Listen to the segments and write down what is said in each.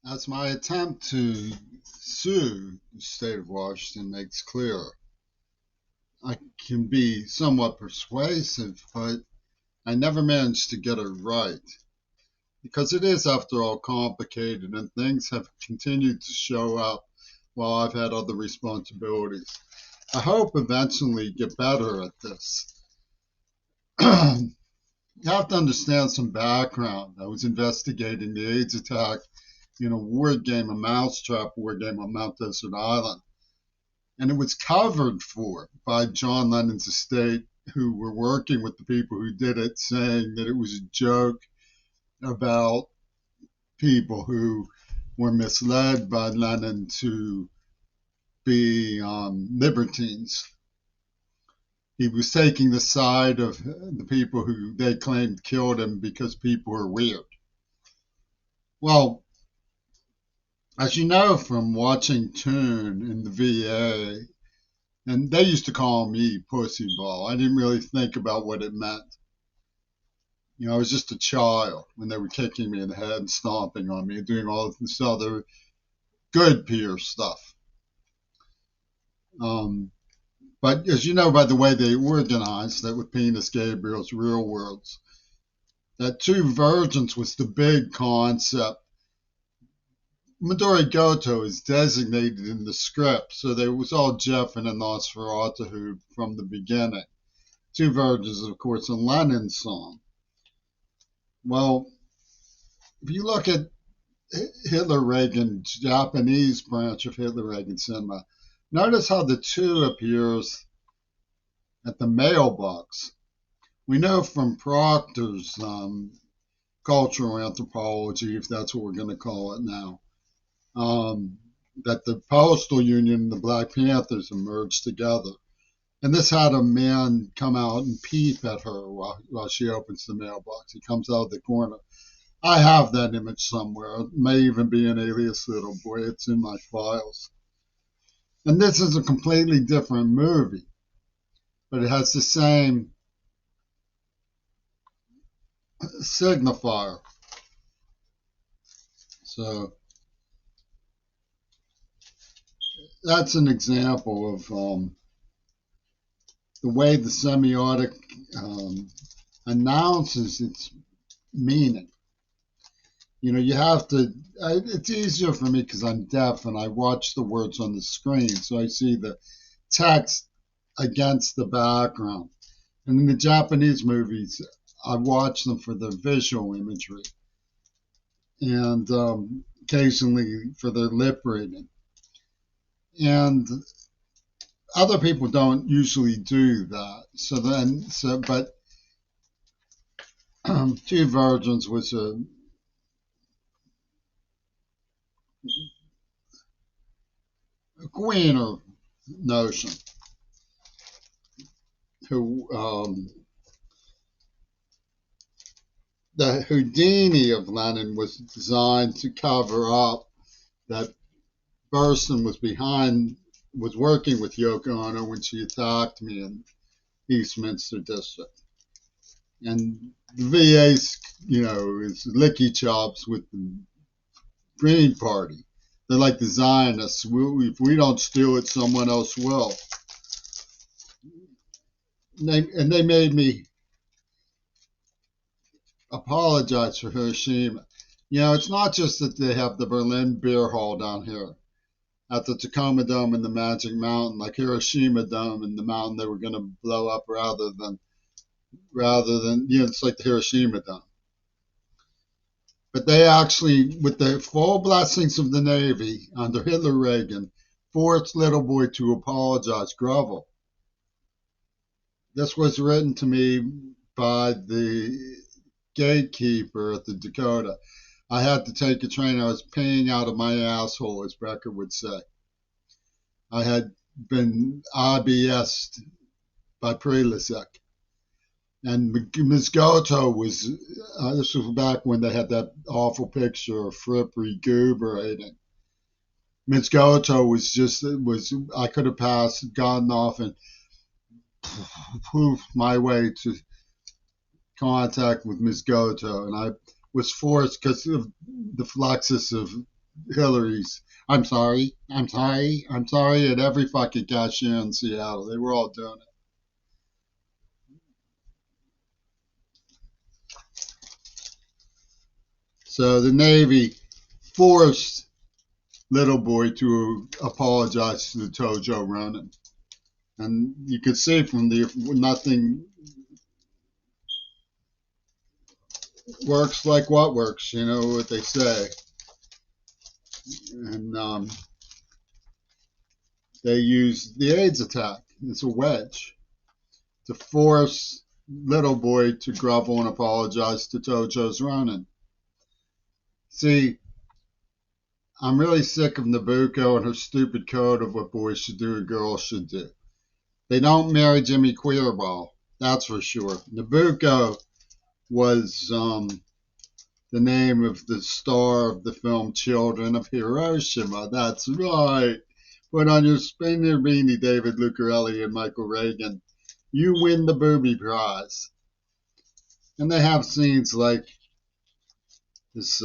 As my attempt to sue the state of Washington makes clear, I can be somewhat persuasive, but I never managed to get it right because it is, after all, complicated and things have continued to show up while I've had other responsibilities. I hope eventually get better at this. You have to understand some background. I was investigating the AIDS attack in a word game, a mousetrap word game on Mount Desert Island. And it was covered for by John Lennon's estate, who were working with the people who did it, saying that it was a joke about people who were misled by Lennon to be libertines. He was taking the side of the people who they claimed killed him because people were weird. Well, as you know from watching Toon in the VA, and they used to call me pussy ball. I didn't really think about what it meant. I was just a child when they were kicking me in the head and stomping on me and doing all this other good peer stuff. Um, but as you know by the way they organized that with Penis Gabriel's Real Worlds, that two virgins was the big concept. Midori Goto is designated in the script, so there was all Jeff and a Nosferatu from the beginning. Two Virgins, of course, a Lennon song. Well, if you look at Hitler Reagan, Japanese branch of Hitler Reagan cinema, notice how the two appears at the mailbox. We know from Proctor's cultural anthropology, if that's what we're going to call it now, that the Postal Union and the Black Panthers emerged together. And this had a man come out and peep at her while she opens the mailbox. He comes out of the corner. I have that image somewhere. It may even be an Alias Little Boy. It's in my files. And this is a completely different movie, but it has the same signifier. So that's an example of the way the semiotic announces its meaning. You have to, it's easier for me because I'm deaf and I watch the words on the screen. So I see the text against the background. And in the Japanese movies, I watch them for the visual imagery and occasionally for their lip reading. And other people don't usually do that. But Two Virgins was a queener notion who the Houdini of Lennon was designed to cover up that Burstyn was working with Yoko Ono when she attacked me in Eastminster District. And the VA's, is licky chops with the Green Party. They're like the Zionists. If we don't steal it, someone else will. And they made me apologize for Hiroshima. It's not just that they have the Berlin Beer Hall down here at the Tacoma Dome and the Magic Mountain, like Hiroshima Dome and the mountain they were going to blow up rather than it's like the Hiroshima Dome. But they actually, with the full blessings of the Navy under Hitler Reagan, forced Little Boy to apologize, grovel. This was written to me by the gatekeeper at the Dakota. I had to take a train. I was peeing out of my asshole, as Becker would say. I had been IBS'd by Prelizek. And Ms. Goto was, this was back when they had that awful picture of Fripp recuperating. Ms. Goto I could have gotten off and poofed my way to contact with Ms. Goto. And I was forced because of the fluxus of Hillary's I'm sorry at every fucking cashier in Seattle. They were all doing it. So the Navy forced Little Boy to apologize to Tojo Ronin. And you could see from the nothing works like what works, you know what they say. And they used the AIDS attack as a wedge to force Little Boy to grovel and apologize to Tojo's Ronin. See, I'm really sick of Nabucco and her stupid code of what boys should do and girls should do. They don't marry Jimmy Queerball, that's for sure. Nabucco was the name of the star of the film Children of Hiroshima. That's right. Put on your spinner beanie, David Lucarelli and Michael Reagan. You win the booby prize. And they have scenes like this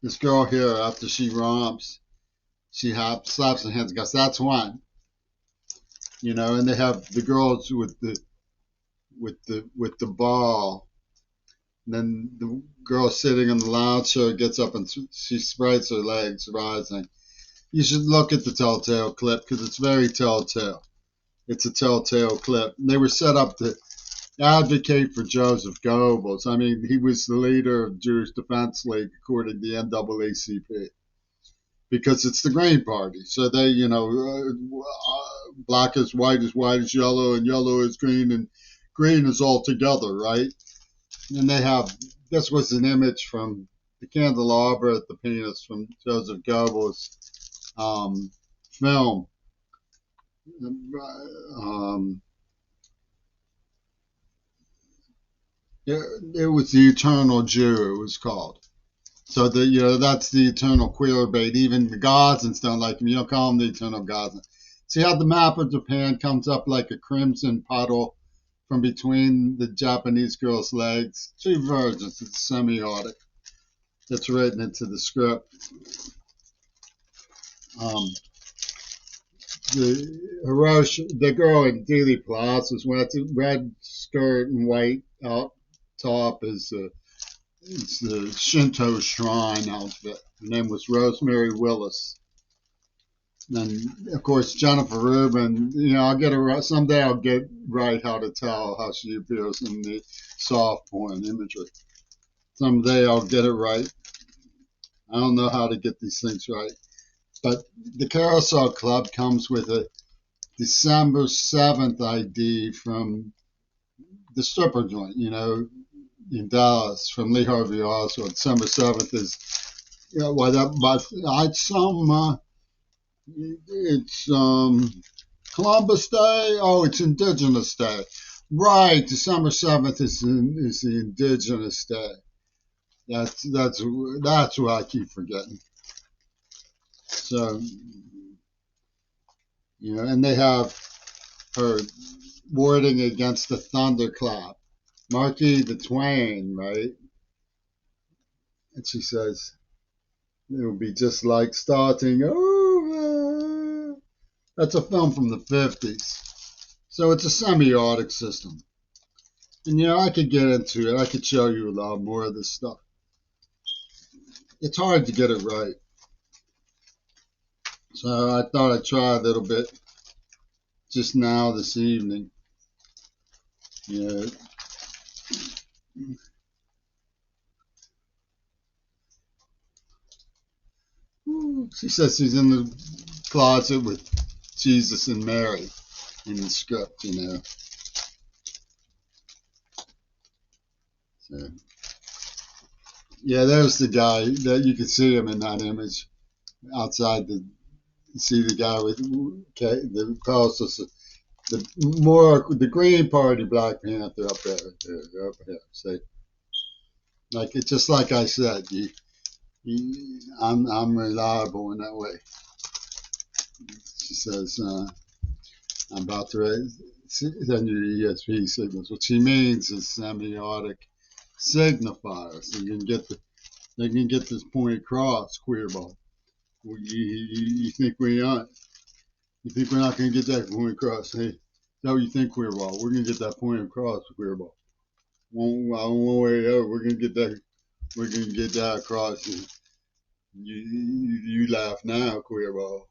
this girl here after she romps, she slaps her hands and goes, "That's one." You know, and they have the girls with the ball. And then the girl sitting in the lounge chair gets up and she spreads her legs, rising. You should look at the Telltale clip because it's very telltale. It's a telltale clip. And they were set up to advocate for Joseph Goebbels. I mean, he was the leader of Jewish Defense League, according to the NAACP, because it's the Green Party. So they, black is white is yellow, and yellow is green, and green is all together, right? And they have, this was an image from the candelabra at the penis from Joseph Goebbels' film. It was the Eternal Jew, it was called. So that's the eternal queer bait. Even the Gazans don't like him. You don't call him the eternal Gazan. See how the map of Japan comes up like a crimson puddle from between the Japanese girl's legs? Two virgins. It's semiotic. It's written into the script. The girl in Dealey Plaza's wears a red skirt and white top is it's the Shinto shrine outfit. Her name was Rosemary Willis. And of course, Jennifer Rubin, someday I'll get right how to tell how she appears in the soft porn imagery. Someday I'll get it right. I don't know how to get these things right. But the Carousel Club comes with a December 7th ID from the stripper joint, in Dallas from Lee Harvey Oswald. December 7th is, it's Columbus Day. Oh, it's Indigenous Day. Right, December 7th is the Indigenous Day. That's what I keep forgetting. So, and they have her warding against the thunderclap. Marquis the Twain, right? And she says, it will be just like starting over. That's a film from the 50s. So it's a semiotic system. And, I could get into it. I could show you a lot more of this stuff. It's hard to get it right. So I thought I'd try a little bit just now this evening. Yeah. She says she's in the closet with Jesus and Mary in the script, So, yeah, there's the guy that you can see him in that image outside. See the guy with the closest, the Green Party Black Panther up there, up here. See, it's just like I said, I'm reliable in that way. She says, I'm about to send you ESP signals. What she means is semiotic signifiers. So you can get They can get this point across, queer ball. You think we aren't? You think we're not going to get that point across? Hey, so you think, queer ball? We're going to get that point across, queer ball. One way over, we're going to get that. We're going to get that across. You laugh now, queer ball.